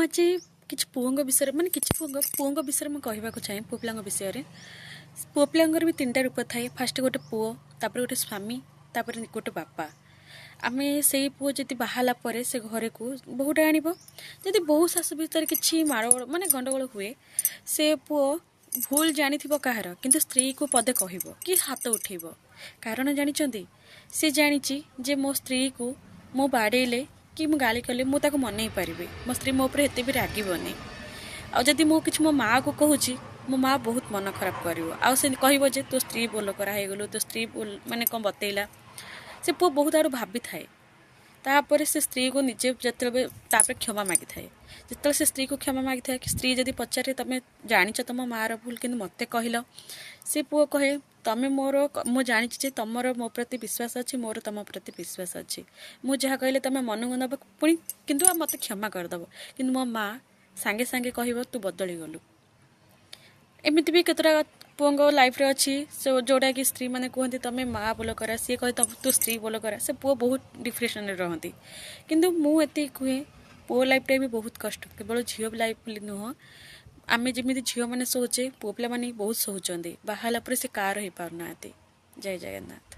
मुझे किसी पुओं विषय माने किसी पुओं विषय में कहवाक चाहे पुओ पिला विषय पुओ पिलांर भी 3टा रूप थाए फास्ट गोटे पुओ तापर गोटे स्वामी तापर गोटे बापा आम से पुओ जब बाहला पर से घर को बहुटा आण जदि बहु शाशु भितर किसी माड़गोल माने गंडगोल हुए से पुओ भूल जानी कହାର किंतु स्त्री को पदे कह कि हाथ उठेब कारण जानी सी जानी जे मो स्त्री को मो बाड़ेले कि मु गाली कले मुझे मन पारि मो स्त्री मो पर एत भी रागबनी आदि मु कि मो माँ को कहूँ मो माँ बहुत मन खराब कर कह तो स्त्री बोल करागलु तो स्त्री बोल माने कौन बतैला से पुओ बहुत आड़ भाभी थाए तापर से स्त्री को निजे जो क्षमा मागी थाए जिते से स्त्री को क्षमा मागी थाए कि स्त्री जदि पचारे तुम जाच तुम मार भूल कि मत कहल से पुओ कहे तमें मोर मु जानी तुम मो प्रति विश्वास अच्छी मोर तुम प्रति विश्वास अच्छी मु जहाँ कहले तुम मन को नब पुणी किंतु मत क्षमा करदेव कि मो माँ सांगे सांगे कह तू बदली गलु एमती भी केतटा पुओ लाइफ रे अच्छी से जोटा कि स्त्री मैंने कहते तुम्हें माँ बोल करा सी कहे तू स्त्री बोल करा से पुओ बहुत डिप्रेशन रहती किंतु मुझे कहे पुओ लाइफ भी बहुत कष्ट केवल झील लाइफ नुह आम जमी झील मैंने शोचे पुओ पिला बहुत शोचते बाहला पर से कार हो पारना। जय जगन्नाथ।